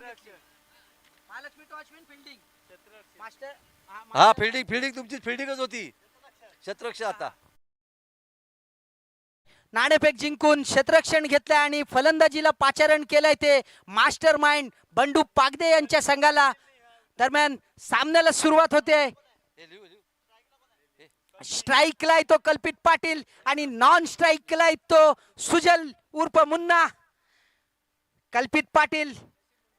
Mahalakshmi to Ashwin fielding master हा fielding तुमची फिल्डिंगच होती. क्षेत्ररक्षण आता नाणेफेक जिंकून क्षेत्ररक्षण घेतलंय आणि फलंदाजीला पाचारण केलंय ते मास्टर माइंड बंडू पागदे यांच्या संघाला. दरम्यान सामन्याला सुरुवात होते. स्ट्राईकला तो कल्पित पाटील आणि नॉन स्ट्राईकला तो सुजल उर्फ मुन्ना. कल्पित पाटील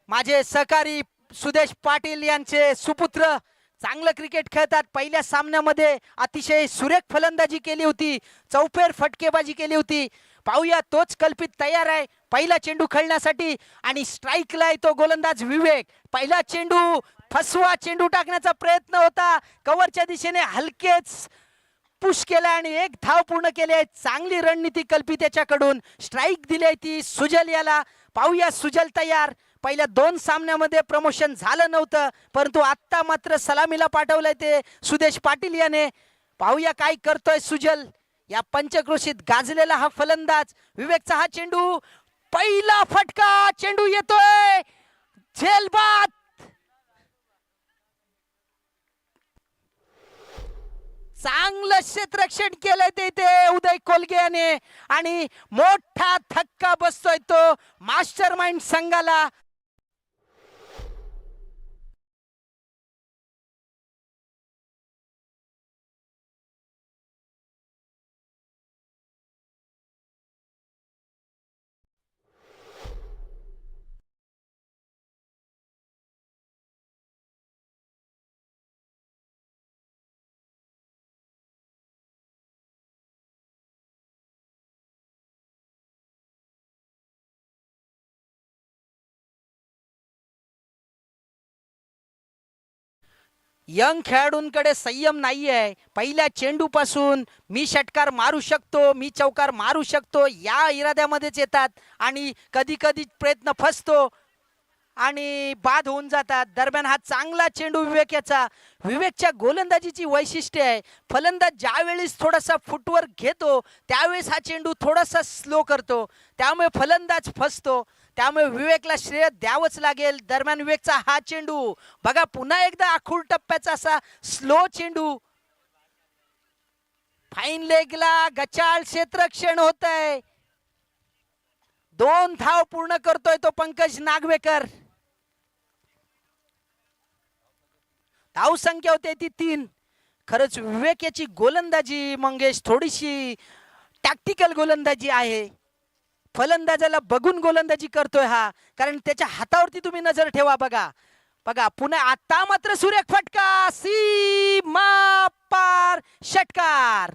माझे सहकारी सुदेश पाटील यांचे सुपुत्र चांगलं क्रिकेट खेळतात. पहिल्या सामन्यामध्ये अतिशय सुरेख फलंदाजी केली होती, चौफेर फटकेबाजी केली होती. पाहूया तोच कल्पित तयार आहे पहिला चेंडू खेळण्यासाठी आणि स्ट्राईकला तो गोलंदाज विवेक. पहिला चेंडू फसवा चेंडू टाकण्याचा प्रयत्न होता, कव्हरच्या दिशेने हलकेच पुश केला आणि एक धाव पूर्ण केली. चांगली रणनीती कल्पित याच्याकडून. स्ट्राईक दिली ती सुजल याला. पाहूया सुजल तयार. पहिल्या 2 सामन्यामध्ये प्रमोशन झालं नव्हतं, परंतु आता मात्र सलामीला पाठवलंय ते सुदेश पाटील याने. पाहूया काय करतोय सुजल. या पंचक्रोशीत गाजलेला हा फलंदाज. विवेकचा हा चेंडू, पहिला फटका, चेंडू येतोय झेलबाद. चांगलं क्षेत्ररक्षण केलंय ते उदय कोलगे याने आणि मोठा धक्का बसतोय तो मास्टर माइंड संघाला. यंग खेळाडूंकडे संयम नाहीये. पहिल्या चेंडूपासून मी षटकार मारू शकतो, मी चौकार मारू शकतो या इराद्यामध्येच येतात आणि कधी कधी प्रयत्न फसतो आणि बाद होऊन जातात. दरम्यान हा चांगला चेंडू विवेक याचा. विवेकच्या गोलंदाजीची वैशिष्ट्य आहे, फलंदाज ज्यावेळेस थोडासा फुटवर घेतो त्यावेळेस हा चेंडू थोडासा स्लो करतो, त्यामुळे फलंदाज फसतो. त्यामुळे विवेकला श्रेय द्यावंच लागेल. दरम्यान विवेकचा हा चेंडू बघा, पुन्हा एकदा आखूड टप्प्याचा असा स्लो चेंडू. फाईन लेगला गचाळ क्षेत्ररक्षण होत आहे. 2 धाव पूर्ण करतोय तो पंकज नागवेकर. धाव संख्या होते ती 3. खरंच विवेक याची गोलंदाजी मंगेश थोडीशी टॅक्टिकल गोलंदाजी आहे. फलंदाजाला बघून गोलंदाजी करतोय हा, कारण त्याच्या हातावरती तुम्ही नजर ठेवा. बघा बघा पुन्हा आता मात्र सुरेख फटका, सीमा पार षटकार.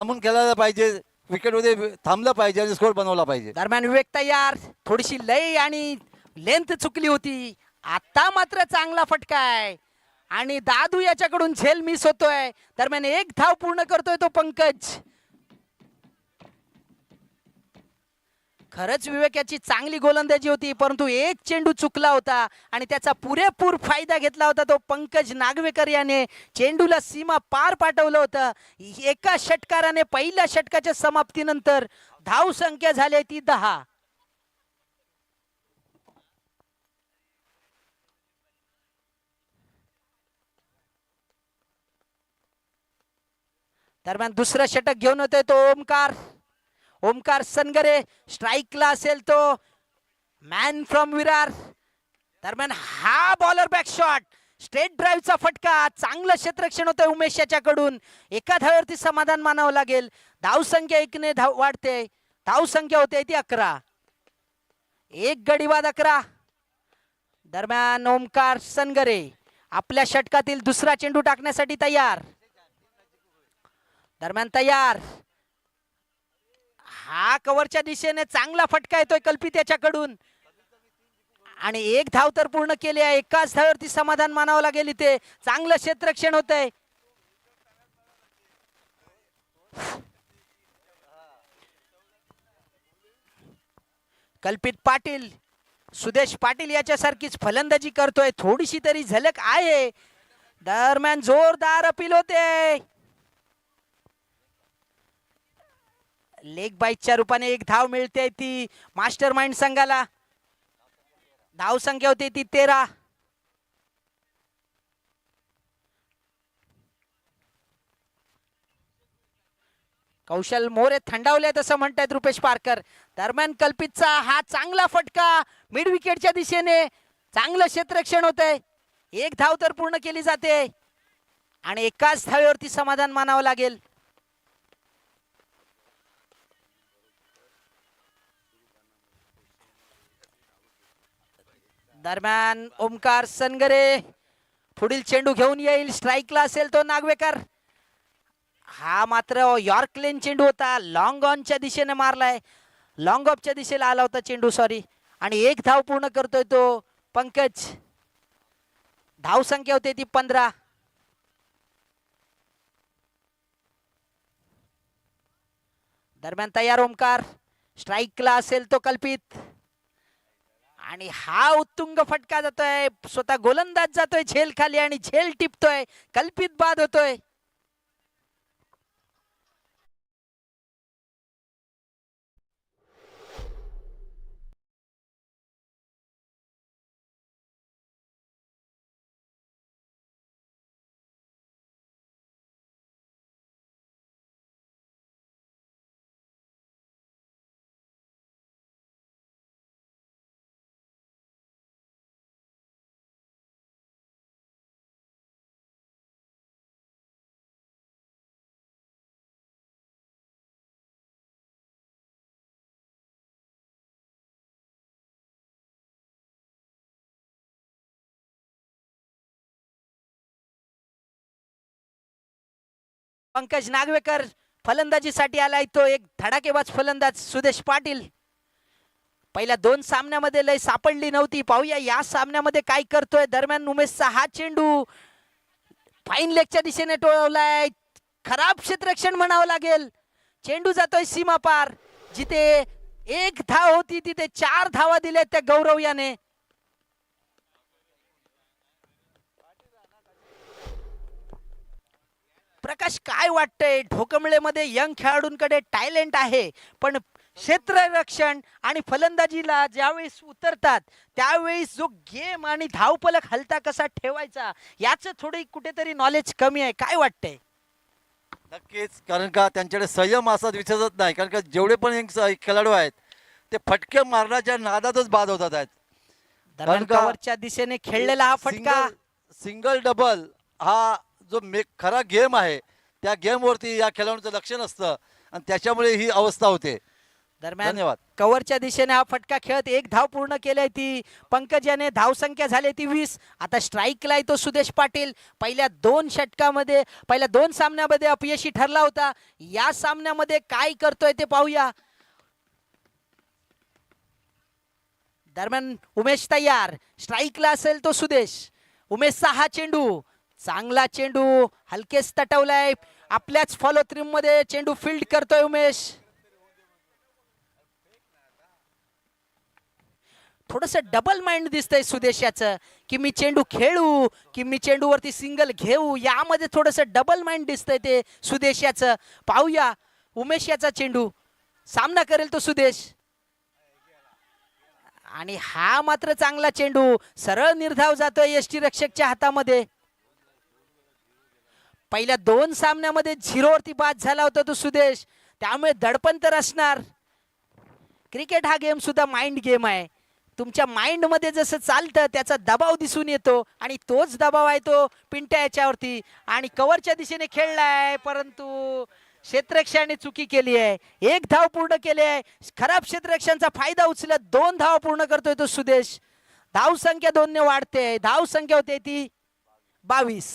थांबून खेळायला पाहिजे, विकेट मध्ये थांबलं पाहिजे आणि स्कोर बनवला पाहिजे. दरम्यान विवेक तयार. थोडीशी लय आणि लेंथ चुकली होती. आता मात्र चांगला फटका आहे आणि दादू याच्याकडून झेल मिस होतोय. दरम्यान 1 धाव पूर्ण करतोय तो पंकज. खरंच विवेक याची चांगली गोलंदाजी होती, परंतु एक चेंडू चुकला होता आणि त्याचा पुरेपूर फायदा घेतला होता तो पंकज नागवेकर याने. चेंडूला सीमा पार पाठवलं होतं. एका षटकाराने पहिल्या षटकाच्या समाप्तीनंतर धाव संख्या झाली ती 10. दरम्यान दुसरं षटक घेऊन होते तो ओमकार सनगरे. स्ट्राईकला असेल तो मॅन फ्रॉम विरार. दरम्यान हा बॉलर बॅक शॉट, स्ट्रेट ड्राईव्हचा फटका. चांगलं क्षेत्ररक्षण होतंय उमेश याच्याकडून. एका धावेवरती समाधान मानावं लागेल. धाव संख्या 1 ने वाढते. धाव संख्या होते ती 11. 1 गडी बाद 11. दरम्यान ओमकार सनगरे आपल्या षटकातील दुसरा चेंडू टाकण्यासाठी तयार. दरम्यान तयार. हा कव्हरच्या दिशेने चांगला फटका येतोय कल्पित याच्याकडून आणि 1 धाव तर पूर्ण केली आहे. एकाच धावेवरती समाधान मानावं लागेल इथे. चांगलं क्षेत्ररक्षण होतंय. कल्पित पाटील सुदेश पाटील याच्यासारखीच फलंदाजी करतोय, थोडीशी तरी झलक आहे. दरम्यान जोरदार अपील होते. लेग बाईटच्या रूपाने एक धाव मिळते ती मास्टर माइंड संघाला. धाव संख्या होती ती 13. कौशल मोरे थंडावले तसं म्हणतायत रुपेश पारकर. दरम्यान कल्पितचा हा चांगला फटका मिड विकेटच्या दिशेने, चांगलं क्षेत्ररक्षण होतंय. एक धाव तर पूर्ण केली जाते आणि एकाच धावेवरती समाधान मानावं लागेल. दरम्यान ओमकार सनगरे पुढील चेंडू घेऊन येईल. स्ट्राईकला असेल तो नागवेकर. हा मात्र यॉर्क लेन चेंडू होता, लॉंग ऑनच्या दिशेने मारलाय, लॉंग ऑफच्या दिशेला आला होता चेंडू, सॉरी. आणि एक धाव पूर्ण करतोय तो पंकज. धाव संख्या होते ती 15. दरम्यान तयार ओमकार. स्ट्राईकला असेल तो कल्पित आणि हा उत्तुंग फटका जातोय, स्वतः गोलंदाज जातोय झेल खाली आणि झेल टिपतोय. कल्पित बाद होतोय. पंकज नागवेकर फलंदाजीसाठी आलाय, तो एक धडाकेबाज फलंदाज सुदेश पाटील. पहिल्या 2 सामन्यामध्ये लय सापडली नव्हती, पाहूया या सामन्यामध्ये काय करतोय. दरम्यान उमेशचा हा चेंडू फाईन लेगच्या दिशेने टोळवलाय, खराब क्षेत्ररक्षण म्हणावं लागेल. चेंडू जातोय सीमा पार. जिथे एक धाव होती तिथे 4 धावा दिल्या त्या गौरव याने. प्रकाश काय वाटतंय, ढोकमळेमध्ये यंग खेळाडूंकडे टॅलेंट आहे, पण क्षेत्ररक्षण आणि फलंदाजीला ज्यावेळेस उतरतात त्यावेळेस जो गेम आणि धावफलक हलता कसा ठेवायचा याचं थोडी कुठेतरी नॉलेज कमी आहे. काय वाटतंय? नक्कीच, कारण का त्यांच्याकडे संयम असा दिसत नाही. कारण का जेवढे पण खेळाडू आहेत ते फटके मारण्याच्या नादातच बाद होतात आहेत. दरम्यान कव्हरच्या दिशेने खेळलेला हा फटका, सिंगल डबल हा जो खरा गेम आहे त्या गेमवरती या खेळाडूंचं लक्ष नसतं आणि त्याच्यामुळे ही अवस्था होते. दरम्यान धन्यवाद. कव्हरच्या दिशेने हा फटका खेळत एक धाव पूर्ण केली ती पंकज याने. धाव संख्या झाली ती 20. आता स्ट्राईकला तो सुदेश पाटील. पहिल्या 2 षटकामध्ये, पहिल्या 2 सामन्यामध्ये अपयशी ठरला होता. या सामन्यामध्ये काय करतोय ते पाहूया. दरम्यान उमेश तयार. स्ट्राईकला असेल तो सुदेश. उमेशचा हा चेंडू, चांगला चेंडू, हलकेच तटवलाय. आपल्याच फॉलो थ्रू मध्ये चेंडू फील्ड करतोय उमेश. थोडस डबल माइंड दिसतंय सुदेश याचं, की मी चेंडू खेळू की मी चेंडूवरती सिंगल घेऊ, यामध्ये थोडस डबल माइंड दिसतंय ते सुदेश याचं. पाहूया उमेश याचा चेंडू, सामना करेल तो सुदेश. आणि हा मात्र चांगला चेंडू, सरळ निर्धाव जातोय यष्टीरक्षकच्या हातामध्ये. पहिल्या 2 सामन्यामध्ये 0 वरती बाद झाला होता तो सुदेश, त्यामुळे दडपण तर असणार. क्रिकेट हा गेम सुद्धा माइंड गेम आहे. तुमच्या माइंड मध्ये जसं चालतं त्याचा दबाव दिसून येतो आणि तोच दबाव आहे तो पिंट्या याच्यावरती. आणि कव्हरच्या दिशेने खेळलाय, परंतु क्षेत्ररक्षणाने चुकी केली आहे. एक धाव पूर्ण केली आहे. खराब क्षेत्ररक्षणाचा फायदा उचलत 2 धाव पूर्ण करतोय तो सुदेश. धाव संख्या 2 ने वाढते. धाव संख्या होते ती 22.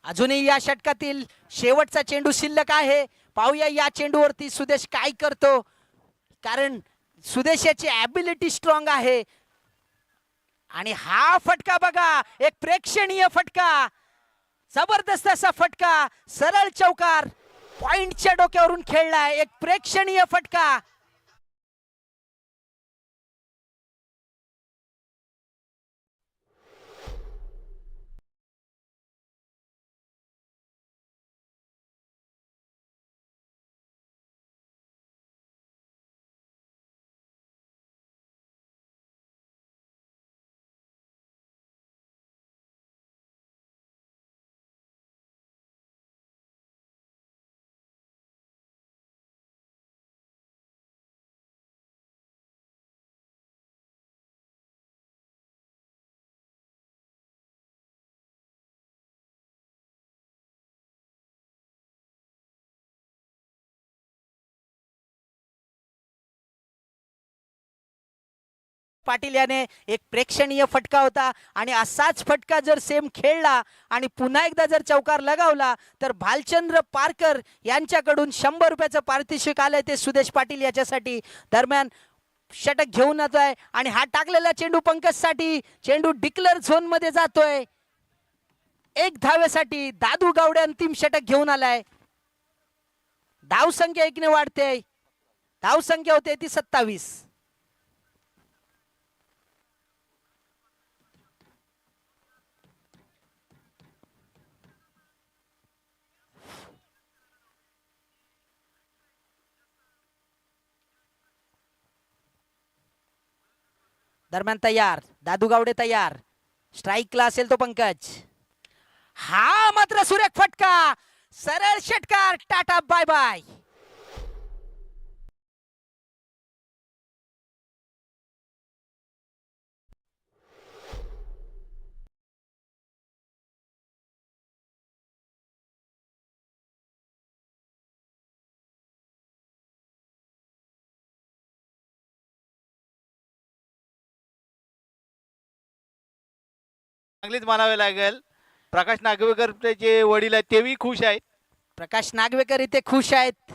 अजूनही या षटकातील शेवटचा चेंडू शिल्लक आहे. पाहूया या चेंडूवरती सुदेश काय करतो, कारण सुदेश याची ॲबिलिटी स्ट्रॉंग आहे. आणि हा फटका बघा, एक प्रेक्षणीय फटका, जबरदस्त असा फटका, सरळ चौकार, पॉइंटच्या डोक्यावरून खेळलाय, एक प्रेक्षणीय फटका. पाटील याने एक प्रेक्षणीय फटका होता आणि असाच फटका जर सेम खेळला आणि पुन्हा एकदा जर चौकार लगावला तर भालचंद्र पारकर यांच्याकडून 100 रुपयाचं पारितोषिक आलंय ते सुदेश पाटील याच्यासाठी. दरम्यान षटक घेऊन येतोय आणि हा टाकलेला चेंडू पंकजसाठी, चेंडू डिक्लेअर झोन मध्ये जातोय. एक धावेसाठी दादू गावडे अंतिम षटक घेऊन आलाय. धावसंख्या 1 ने वाढते, धावसंख्या होते ती 27. दरम्यान तयार, दादू गावडे तयार, स्ट्राईकला असेल तो पंकज. हा मात्र सुरेख फटका, सरळ षटकार, टाटा बाय बाय. चांगलीच मानावे लागेल. प्रकाश नागवेकरचे वडील आहेत तेही खुश आहेत. प्रकाश नागवेकर इथे खुश आहेत.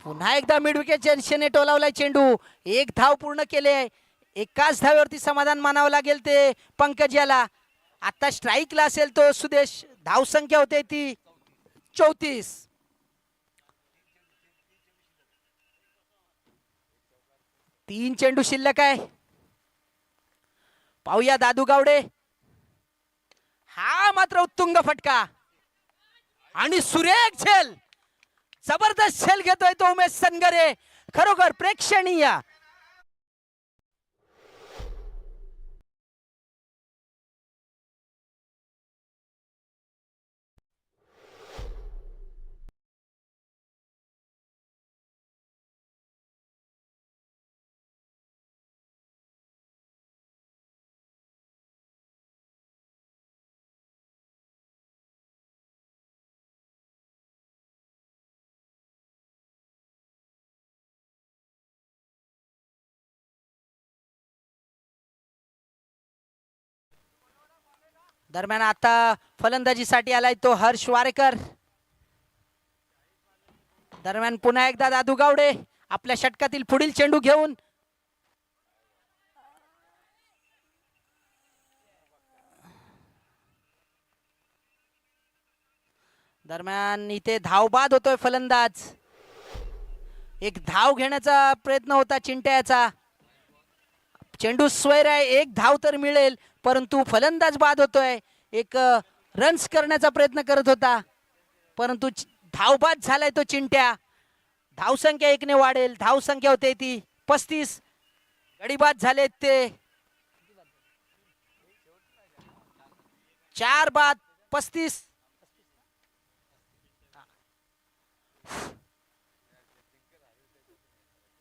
पुन्हा एकदा मिड विकेट जंक्शनने टोलावलाय चेंडू, एक धाव पूर्ण केले. एकाच धावेवरती समाधान मानावं लागेल ते पंकज याला. आता स्ट्राईकला असेल तो सुदेश, धावसंख्या होते ती 34. 3 चेंडू शिल्लक आहे. पाहूया दादू गावडे. हा मात्र उत्तुंग फटका आणि सुरेख झेल, जबरदस्त झेल घेतोय तो उमेश सनगरे, खरोखर प्रेक्षणीय. दरम्यान आता फलंदाजीसाठी आलाय तो हर्ष वारेकर. दरम्यान पुन्हा एकदा दादू गावडे आपल्या षटकातील पुढील चेंडू घेऊन. दरम्यान इथे धावबाद होतोय फलंदाज. एक धाव घेण्याचा प्रयत्न होता चिंट्याचा. चेंडू स्वैर आहे, एक धाव तर मिळेल, परंतु फलंदाज बाद होतोय. एक रन्स करण्याचा प्रयत्न करत होता, परंतु धावबाद झालाय तो चिंट्या. धावसंख्या 1 ने वाढेल, धावसंख्या होते ती 35. गडीबाद झाले ते 4 बाद 35.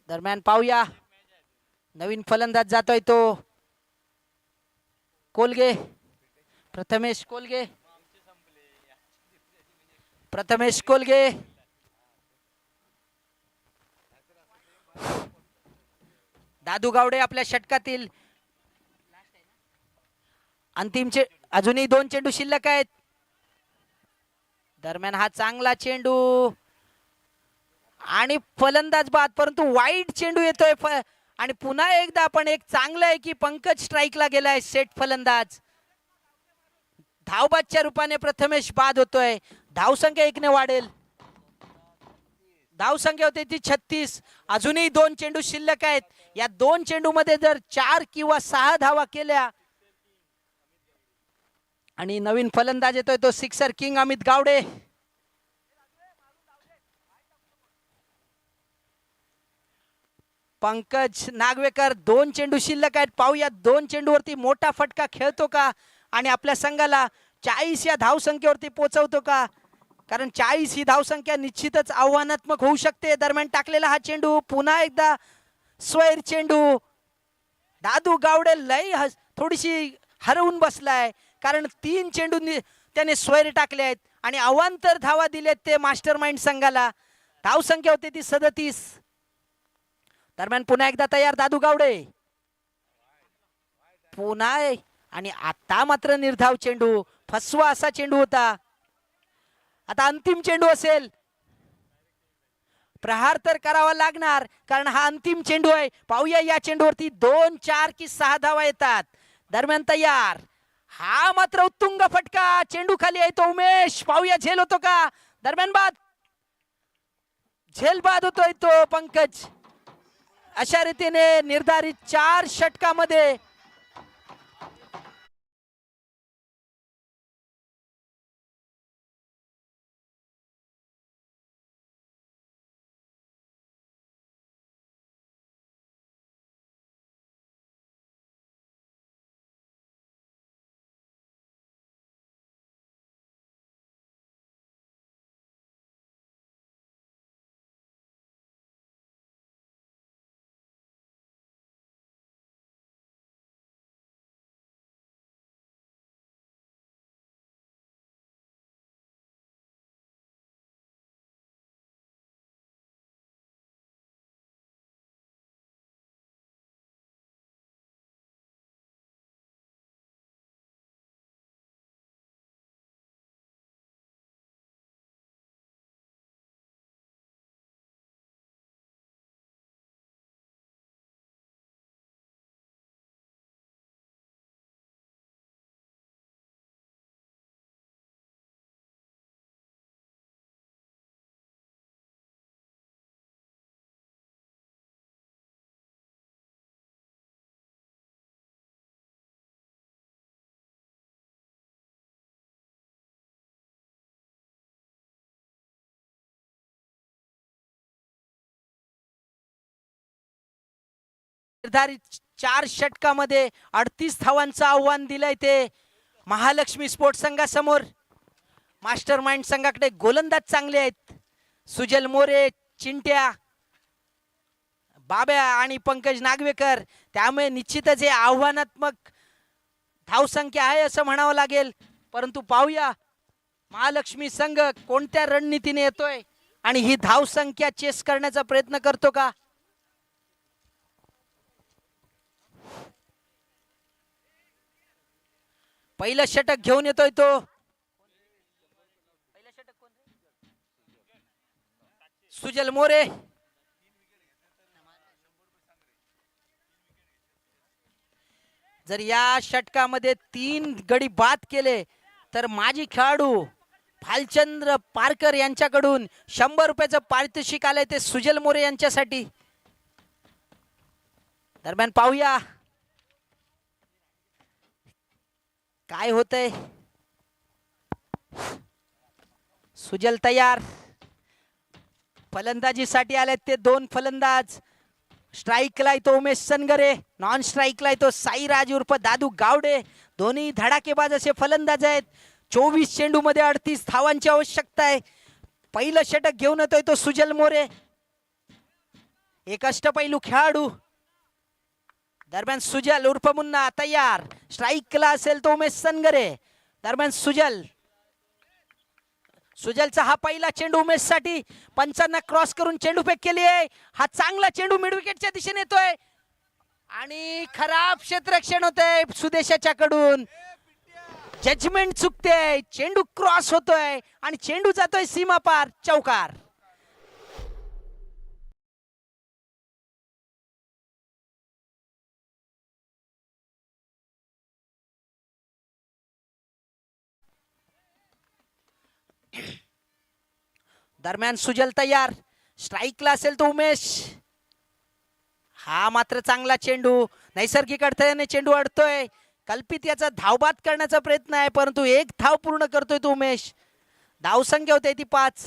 दरम्यान पाहूया नवीन फलंदाज जातोय तो कोलगे, प्रथमेश कोलगे. प्रथमेश कोलगे. दादू गावडे आपल्या षटकातील अंतिमचे अजूनही 2 चेंडू शिल्लक आहेत. दरम्यान हा चांगला चेंडू आणि फलंदाज बाद, परंतु वाईट चेंडू येतोय आणि पुन्हा एकदा आपण एक चांगलं आहे की पंकज स्ट्राईकला गेलाय सेट फलंदाज. धावबादच्या रूपाने प्रथमेश बाद होतोय. धावसंख्या 1 ने वाढेल. धावसंख्या होते ती 36. अजूनही 2 चेंडू शिल्लक आहेत. या 2 चेंडू मध्ये जर 4 किंवा 6 धावा केल्या आणि नवीन फलंदाज येतोय तो सिक्सर किंग अमित गावडे. पंकज नागवेकर 2 चेंडू शिल्लक आहेत. पाहूया 2 चेंडूवरती मोठा फटका खेळतो का आणि आपल्या संघाला 40 या धावसंख्येवरती पोहोचवतो का. कारण 40 ही धावसंख्या निश्चितच आव्हानात्मक होऊ शकते. दरम्यान टाकलेला हा चेंडू पुन्हा एकदा स्वैर चेंडू. दादू गावडे लय थोडीशी हरवून बसलाय कारण 3 चेंडू त्याने स्वैर टाकले आहेत आणि अवांतर धावा दिलेत ते मास्टर माइंड संघाला. धावसंख्या होती ती 37. दरम्यान पुन्हा एकदा तयार दादू गावडे. पुन्हा आणि आता मात्र निर्धाव चेंडू. फसवा असा चेंडू होता. आता अंतिम चेंडू असेल. प्रहार तर करावा लागणार कारण हा अंतिम चेंडू आहे. पाहूया या चेंडूवरती 2, 4 की 6 धावा येतात. दरम्यान तयार. हा मात्र उत्तुंग फटका. चेंडू खाली आहे तो उमेश. पाहूया झेल होतो का. दरम्यान बाद. झेल बाद होतोय तो पंकज. अशा रीतीने निर्धारित 4 षटकामध्ये निर्धारित 4 षटकामध्ये 38 धावांचं आव्हान दिलंय ते महालक्ष्मी स्पोर्ट्स संघासमोर. मास्टर माइंड संघाकडे गोलंदाज चांगले आहेत. सुजल मोरे, चिंट्या, बाब्या आणि पंकज नागवेकर. त्यामुळे निश्चितच हे आव्हानात्मक धावसंख्या आहे असं म्हणावं लागेल. परंतु पाहूया महालक्ष्मी संघ कोणत्या रणनीतीने येतोय आणि ही धावसंख्या चेस करण्याचा प्रयत्न करतो का. पहिलं षटक घेऊन येतोय तो. सुजल मोरे. जर या षटकामध्ये 3 गडी बाद केले तर माजी खेळाडू भालचंद्र पारकर यांच्याकडून 100 रुपयाचं पारितोषिक आलंय ते सुजल मोरे यांच्यासाठी. दरम्यान पाहूया काय होतंय. सुजल तयार. फलंदाजीसाठी आलेत ते 2 फलंदाज. स्ट्राईकला तो उमेश सनगरे. नॉन स्ट्राईकला तो साईराज उर्फ दादू गावडे. दोन्ही धडाकेबाज असे फलंदाज आहेत. 24 चेंडू मध्ये 38 धावांची आवश्यकता आहे. पहिलं षटक घेऊन येतोय तो सुजल मोरे. एक अष्टपैलू खेळाडू. दरम्यान सुजल उर्फ मुन्ना तयार. स्ट्राईकला असेल तो उमेश सनगरे. दरम्यान सुजलचा हा पहिला चेंडू उमेश साठी. पंचांना क्रॉस करून चेंडू फेक केली आहे. हा चांगला चेंडू मिड विकेटच्या दिशेने येतोय आणि खराब क्षेत्ररक्षण होतंय सुदेशाच्या कडून. जजमेंट चुकते. चेंडू क्रॉस होतोय आणि चेंडू जातोय सीमा पार. चौकार. दरम्यान सुजल तयार, स्ट्राईकला असेल तो उमेश. हा मात्र चांगला चेंडू, नैसर्गिक अडथळ्याने चेंडू अडतोय. कल्पित याचा धावबाद करण्याचा प्रयत्न आहे, परंतु एक धाव पूर्ण करतोय तो उमेश. धावसंख्या होते ती 5.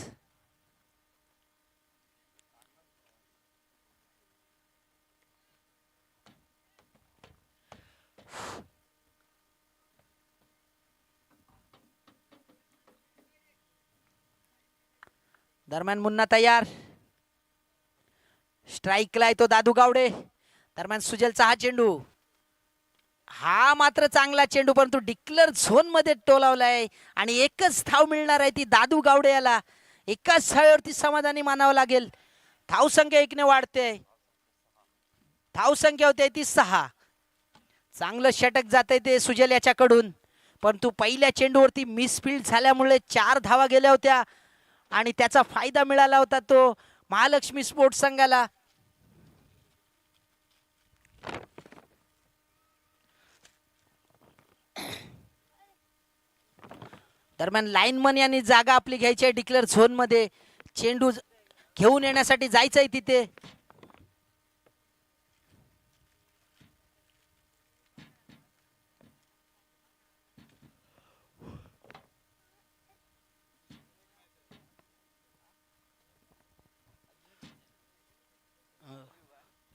दरम्यान मुन्ना तयार, स्ट्राईकला आहे तो दादू गावडे. दरम्यान सुजलचा हा चेंडू, हा मात्र चांगला चेंडू, परंतु डिक्लेअर झोन मध्ये टोलावलाय आणि एकच धाव मिळणार आहे ती दादू गावडे याला. एकाच धावेवरती समाधानी मानावं लागेल. धावसंख्या 1 ने वाढते, धावसंख्या होते ती 6. चांगलं षटक जात आहे ते सुजल याच्याकडून, परंतु पहिल्या चेंडूवरती मिसफील्ड झाल्यामुळे 4 धावा गेल्या होत्या आणि त्याचा फायदा मिळाला होता तो महालक्ष्मी स्पोर्ट्स संघाला. दरम्यान लाईनमन यांनी जागा आपली घ्यायची आहे डिक्लेअर झोन मध्ये. चेंडू घेऊन येण्यासाठी जायचंय तिथे.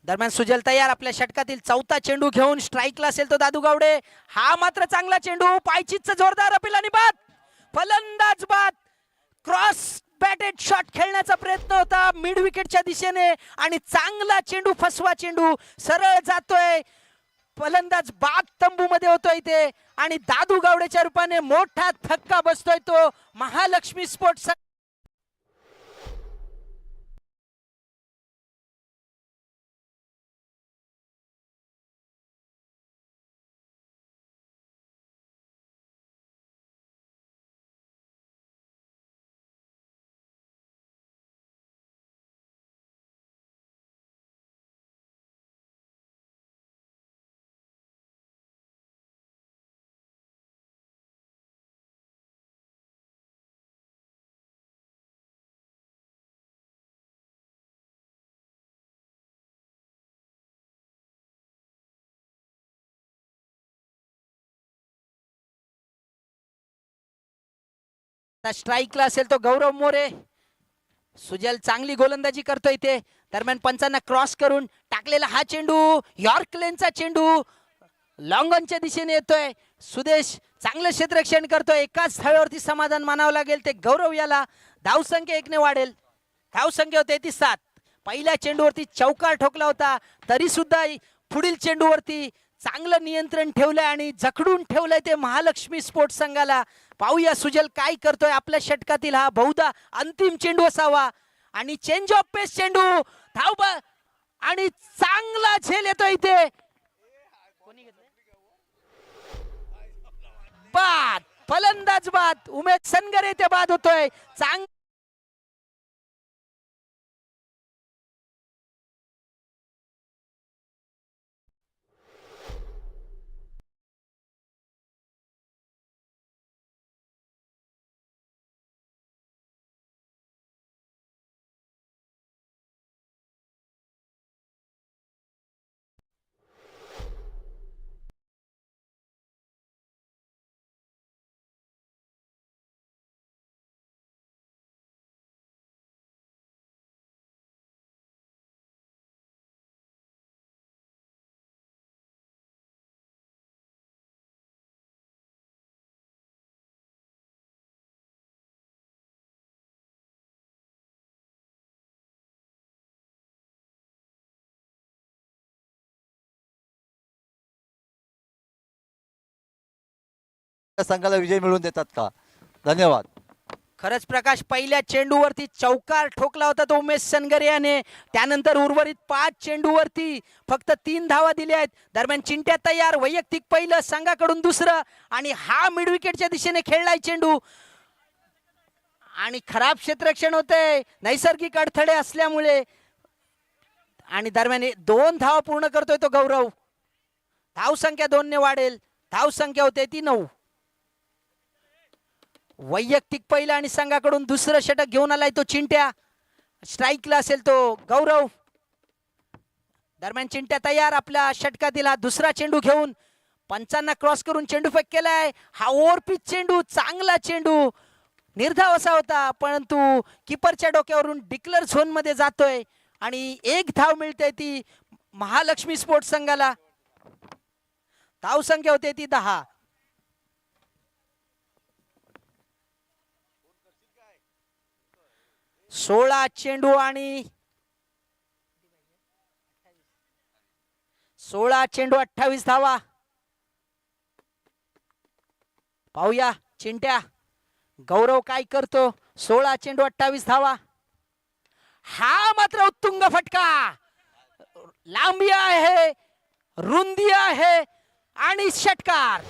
दरम्यान सुजल तयार, आपल्या षटकातील 4था चेंडू घेऊन स्ट्राईकला असेल तो दादू गावडे. हा मात्र चांगला चेंडू, पायचीतचा जोरदार अपील आणि बाद. फलंदाज बाद. क्रॉस बॅटेड शॉट खेळण्याचा प्रयत्न होता मिड विकेटच्या दिशेने आणि चांगला चेंडू, फसवा चेंडू सरळ जातोय. फलंदाज बाद तंबू मध्ये होतोय इथे आणि दादू गावडेच्या रूपाने मोठा धक्का बसतोय तो महालक्ष्मी स्पोर्ट्स. स्ट्राईकला असेल तो गौरव मोरे. सुजल चांगली गोलंदाजी करतोय इथे. दरम्यान पंचांना क्रॉस करून टाकलेला हा चेंडू, यॉर्क लेनचा चेंडू लॉंग ऑनच्या दिशेने येतोय. सुदेश चांगलं क्षेत्ररक्षण करतोय. एकाच धावेवरती समाधान मानावं लागेल ते गौरव याला. धावसंख्या 1 ने वाढेल, धावसंख्या होते ती 7. पहिल्या चेंडूवरती चौकार ठोकला होता तरी सुद्धा पुढील चेंडूवरती चांगलं नियंत्रण ठेवलंय आणि जखडून ठेवलंय ते महालक्ष्मी स्पोर्ट्स संघाला. पाहूया सुजल काय करतोय. आपल्या षटकातील हा बहुधा अंतिम चेंडू असावा आणि चेंज ऑफ पेस चेंडू, धाव आणि चांगला झेल येतो इथे. बाद, फलंदाज बाद. उमेश सनगरे ते बाद होतोय. चांग संघाला विजय मिळवून देतात का? धन्यवाद. खरंच प्रकाश, पहिल्या चेंडूवरती चौकार ठोकला होता तो उमेश सनगरे याने. त्यानंतर उर्वरित 5 चेंडूवरती फक्त 3 धावा दिल्या आहेत. दरम्यान चिंट्या तयार, वैयक्तिक पहिलं, संघाकडून दुसरं आणि हा मिड विकेटच्या दिशेने खेळलाय चेंडू आणि खराब क्षेत्ररक्षण होते नैसर्गिक अडथळे असल्यामुळे. आणि दरम्यान 2 धावा पूर्ण करतोय तो गौरव. धावसंख्या 2 ने वाढेल, धावसंख्या होते ती 9. वैयक्तिक पहिलं आणि संघाकडून दुसरं षटक घेऊन आलाय तो चिंट्या. स्ट्राईकला असेल तो गौरव. दरम्यान चिंट्या तयार आपल्या षटकातील हा दुसरा चेंडू घेऊन. पंचांना क्रॉस करून चेंडू फेक केलाय. हा ओव्हरपिच चेंडू, चांगला चेंडू, निर्धाव असा होता, परंतु किपरच्या डोक्यावरून डिक्लेअर झोन मध्ये जातोय आणि एक धाव मिळते ती महालक्ष्मी स्पोर्ट्स संघाला. धाव संख्या होते ती 10. सोळा चेंडू आणि 28 धावा. पाहूया चिंट्या गौरव काय करतो. 16 चेंडू 28 धावा. हा मात्र उत्तुंग फटका, लांबी आहे, रुंदी आहे आणि षटकार.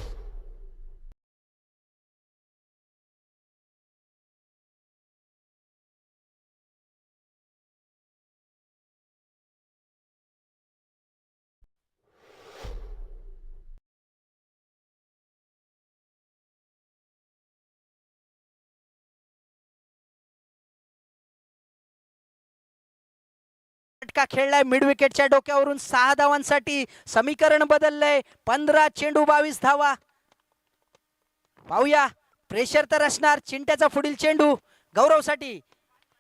षटका खेळलाय मिड विकेटच्या डोक्यावरून 6 धावांसाठी. समीकरण बदललंय. 15 चेंडू 22 धावा. पाहूया प्रेशर तर असणार. चिंट्याचा पुढील चेंडू गौरवसाठी.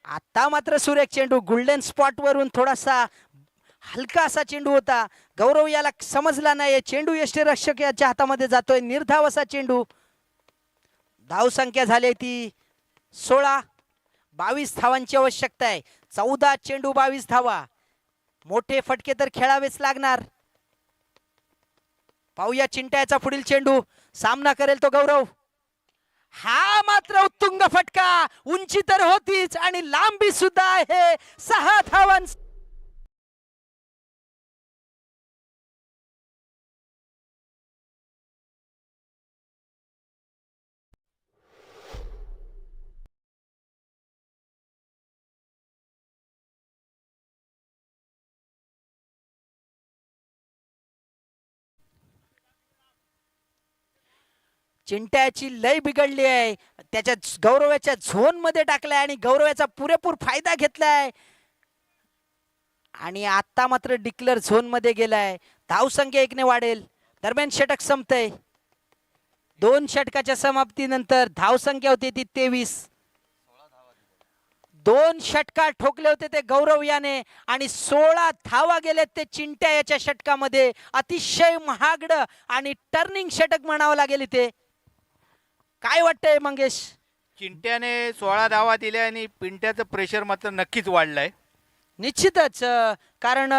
आता मात्र सुरेख चेंडू, गोल्डन स्पॉट वरून थोडासा हलका असा चेंडू होता. गौरव याला समजला नाही. चेंडू यष्टीरक्षक याच्या हातामध्ये जातोय. निर्धाव असा चेंडू. धाव संख्या झाली ती 16. 22 धावांची आवश्यकता आहे. 14 चेंडू 22 धावा. मोठे फटके तर खेळावेच लागणार. पाहूया चिंट्याचा पुढील चेंडू. सामना करेल तो गौरव. हा मात्र उत्तुंग फटका, उंची तर होतीच आणि लांबी सुद्धा आहे. 6 धावांचा. चिंट्याची लय बिघडली आहे. त्याच्या गौरवाच्या झोन मध्ये टाकलाय आणि गौरवाचा पुरेपूर फायदा घेतलाय आणि आता मात्र डिक्लेअर झोन मध्ये गेलाय. धाव संख्या 1 ने वाढेल. दरम्यान षटक संपतंय. 2 षटकाच्या समाप्तीनंतर धाव संख्या होती ती 23. 2 षटकार ठोकले होते ते गौरव याने आणि 16 धावा गेलेत ते चिंट्या याच्या षटकामध्ये. अतिशय महागड आणि टर्निंग षटक म्हणावं लागेल ते. काय वाटतंय मंगेश? चिंट्याने 16 धावा दिल्या आणि पिंट्याचं प्रेशर मात्र नक्कीच वाढलंय. निश्चितच, कारण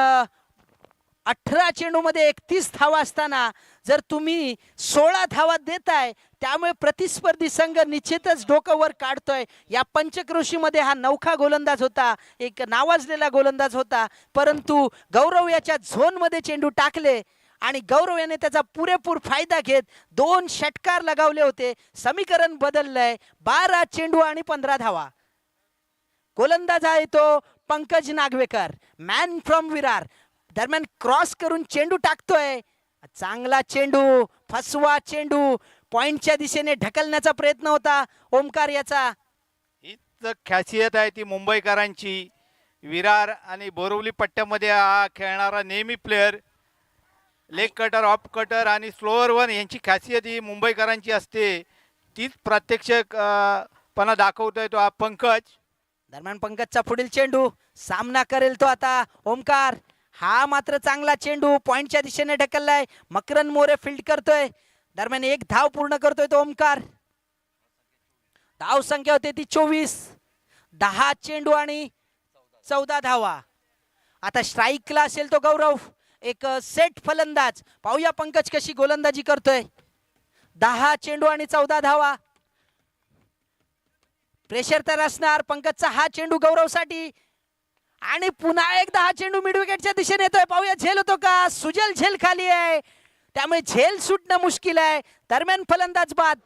18 चेंडू मध्ये 31 धावा असताना जर तुम्ही 16 धावा देताय, त्यामुळे प्रतिस्पर्धी संघ निश्चितच डोकं वर काढतोय. या पंचक्रोशीमध्ये हा नौखा गोलंदाज होता, एक नावाजलेला गोलंदाज होता, परंतु गौरव याच्या झोन मध्ये चेंडू टाकले आणि गौरव याने त्याचा पुरेपूर फायदा घेत 2 षटकार लगावले होते. समीकरण बदललंय. 12 चेंडू आणि 15 धावा. गोलंदाज आहे तो पंकज नागवेकर, मॅन फ्रॉम विरार. दरम्यान क्रॉस करून चेंडू टाकतोय. चांगला चेंडू, फसवा चेंडू, पॉइंटच्या दिशेने ढकलण्याचा प्रयत्न होता ओमकार याचा. हीच खासियत आहे ती मुंबईकरांची. विरार आणि बोरिवली पट्ट्यामध्ये हा खेळणारा नेहमी player, leg cutter, off cutter आणि स्लोअर वन यांची खासियत ही मुंबईकरांची असते. तीच प्रत्यक्षक पणा दाखवतोय तो हा पंकज. दरम्यान पंकजचा पुढील चेंडू. सामना करेल तो आता ओमकार. हा मात्र चांगला चेंडू पॉइंटच्या दिशेने ढकललाय. मकरन मोरे फील्ड करतोय. दरम्यान 1 धाव पूर्ण करतोय तो ओमकार. धाव संख्या होते ती 24. 10 चेंडू आणि 14 धावा. आता स्ट्राईकला असेल तो गौरव, एक सेट फलंदाज. पाहूया पंकज कशी गोलंदाजी करतोय. 10 चेंडू आणि 14 धावा. प्रेशर तर असणार. पंकजचा हा चेंडू गौरवसाठी आणि पुन्हा एकदा हा चेंडू मिड विकेटच्या दिशेने येतोय. पाहूया झेल होतो का. सुजल झेल खाली आहे, त्यामुळे झेल सुटणं मुश्किल आहे. दरम्यान फलंदाज बाद.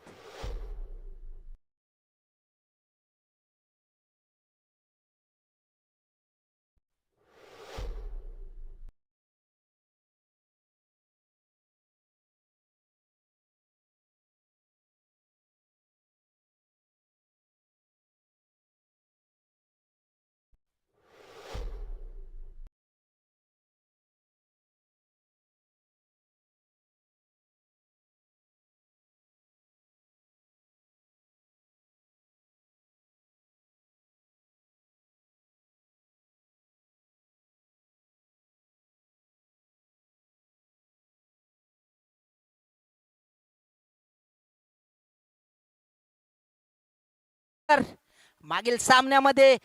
मागील सामन्यामध्ये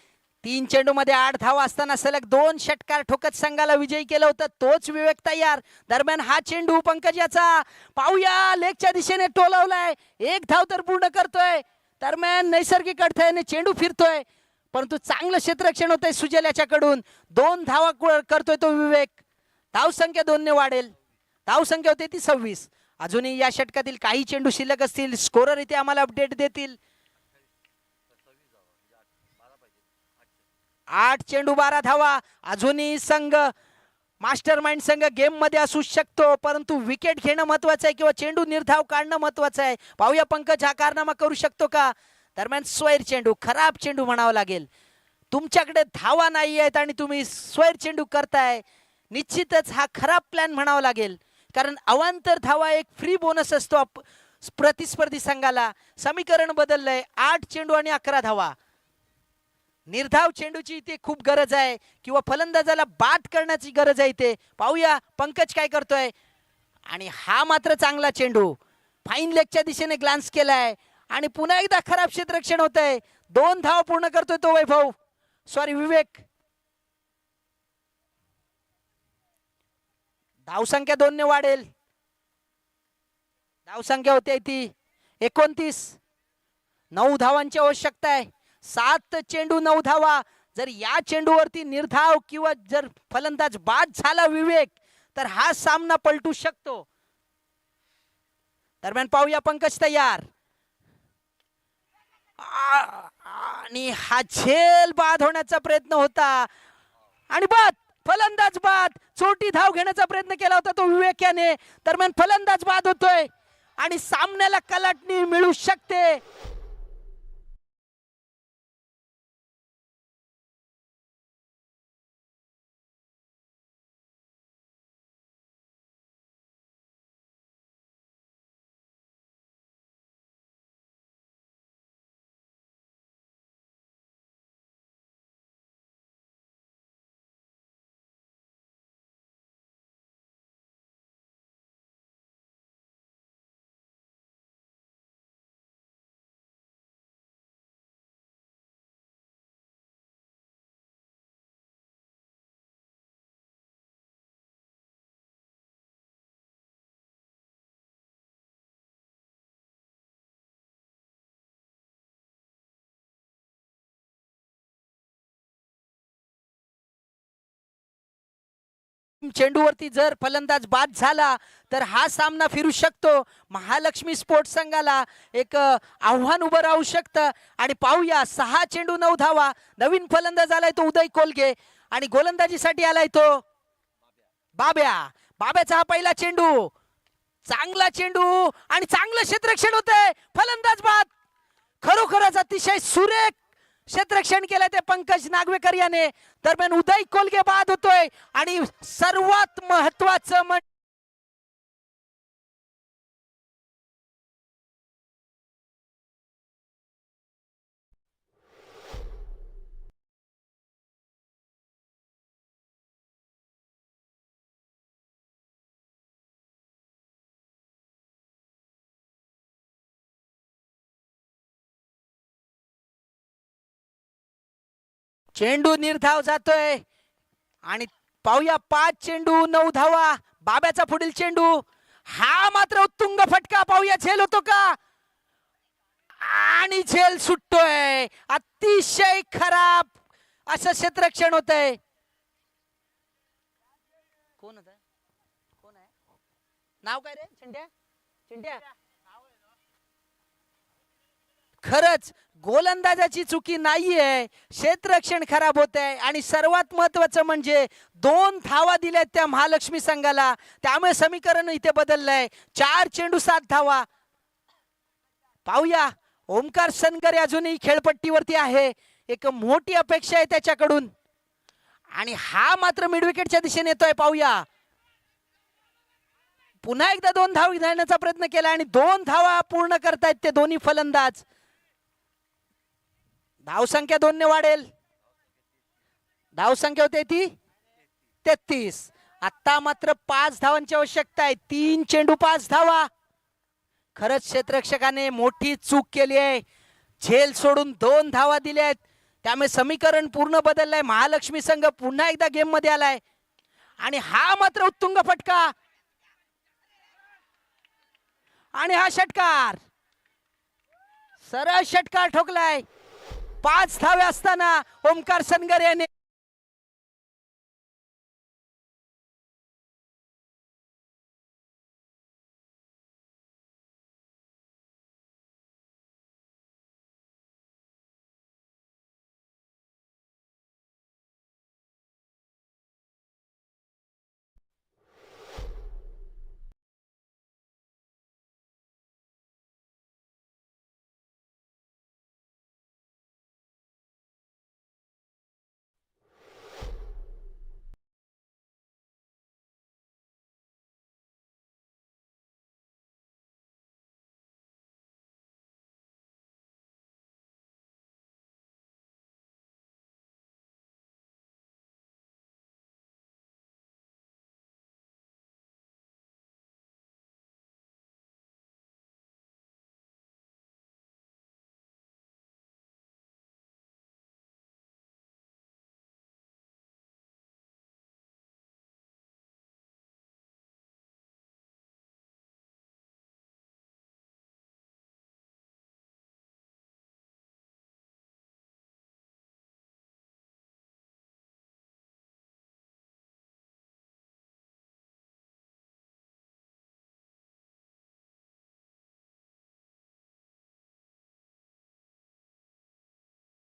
3 चेंडूमध्ये 8 धावा असताना सलग 2 षटकार ठोकत संघाला विजयी केलं होतं. तोच विवेक तयार. दरम्यान हा चेंडू पंकज याचा पाहूया, लेगच्या दिशेने टोलवलाय. 1 धाव तर पूर्ण करतोय. दरम्यान नैसर्गिक अडथळ्याने चेंडू फिरतोय, परंतु चांगलं क्षेत्ररक्षण होतंय सुजल याच्याकडून. 2 धावा करतोय तो विवेक. धावसंख्या 2 ने वाढेल. धावसंख्या होते ती 26. अजूनही या षटकातील काही चेंडू शिल्लक असतील. स्कोरर इथे आम्हाला अपडेट देतील. 8 चेंडू 12 धावा. अजूनही संघ मास्टर माइंड संघ गेम मध्ये असू शकतो, परंतु विकेट घेणं महत्वाचं आहे किंवा चेंडू निर्धाव काढणं महत्वाचं आहे. पाहूया पंकज हा कारनामा करू शकतो का. दरम्यान स्वैर चेंडू, खराब चेंडू म्हणावं लागेल. तुमच्याकडे धावा नाही आहेत आणि तुम्ही स्वैर चेंडू करताय, निश्चितच हा खराब प्लॅन म्हणावा लागेल. कारण अवांतर धावा एक फ्री बोनस असतो प्रतिस्पर्धी संघाला. समीकरण बदललंय. 8 चेंडू आणि 11 धावा. निर्धाव चेंडूची इथे खूप गरज आहे किंवा फलंदाजाला बाद करण्याची गरज आहे इथे. पाहूया पंकज काय करतोय. आणि हा मात्र चांगला चेंडू फाईन लेगच्या दिशेने ग्लान्स केलाय आणि पुन्हा एकदा खराब क्षेत्ररक्षण होत आहे. 2 धाव पूर्ण करतोय तो वैभव, सॉरी विवेक. धावसंख्या 2 ने वाढेल. धावसंख्या होते ती 29. 9 धावांची आवश्यकता आहे. 7 चेंडू 9 धावा. जर या चेंडूवरती निर्धाव किंवा जर फलंदाज बाद झाला विवेक, तर हा सामना पलटू शकतो. दरम्यान पाहूया पंकज तयार. आणि हा झेल बाद होण्याचा प्रयत्न होता आणि बाद. फलंदाज बाद. छोटी धाव घेण्याचा प्रयत्न केला होता तो विवेक याने. दरम्यान फलंदाज बाद होतोय आणि सामन्याला कलाटणी मिळू शकते. चेंडूवरती जर फलंदाज बाद झाला तर हा सामना फिरू शकतो. महालक्ष्मी स्पोर्ट्स संघाला एक आव्हान उभं राहू शकतं. आणि पाहूया 6 चेंडू 9 धावा. नवीन फलंदाज आलाय तो उदय कोलगे आणि गोलंदाजीसाठी आलाय तो बाब्या. बाब्याचा हा पहिला चेंडू, चांगला चेंडू आणि चांगलं क्षेत्ररक्षण होतंय. फलंदाज बाद. खरोखरच अतिशय सुरेख क्षेत्ररक्षण केलंय ते पंकज नागवेकर याने. दरम्यान उदय कोलगे बाद होतोय आणि सर्वात महत्वाचं चेंडू निर्धाव जातोय आणि पाहूया 5 चेंडू 9 धावा. बाब्याचा पुढील चेंडू, हा मात्र उत्तुंग फटका. पाहूया झेल होतो का आणि झेल सुटतोय. अतिशय खराब असं क्षेत्ररक्षण होतंय. कोण होत, कोण आहे, नाव काय रे. चिंट्या. चिंट्या खरंच गोलंदाजाची चुकी नाहीये, क्षेत्ररक्षण खराब होत आहे. आणि सर्वात महत्वाचं म्हणजे 2 धावा दिल्यात त्या महालक्ष्मी संघाला, त्यामुळे समीकरण इथे बदललंय. 4 चेंडू 7 धावा. पाहूया ओमकार सनकर अजूनही खेळपट्टीवरती आहे. एक मोठी अपेक्षा आहे त्याच्याकडून आणि हा मात्र मिड विकेटच्या दिशेने येतोय. पाहूया पुन्हा एकदा 2 धाव घेण्याचा प्रयत्न केला आणि 2 धावा पूर्ण करतायत ते दोन्ही फलंदाज. धावसंख्या 2 ने वाढेल. धावसंख्या होते ती 33. आता मात्र 5 धावांची आवश्यकता आहे. 3 चेंडू 5 धावा. खरंच क्षेत्ररक्षकाने मोठी चूक केली आहे. झेल सोडून 2 धावा दिल्या आहेत. त्यामुळे समीकरण पूर्ण बदललंय. महालक्ष्मी संघ पुन्हा एकदा गेम मध्ये आलाय आणि हा मात्र उत्तुंग फटका आणि हा षटकार, सरळ षटकार ठोकलाय. 5 धावे असताना ओमकार सनगर याने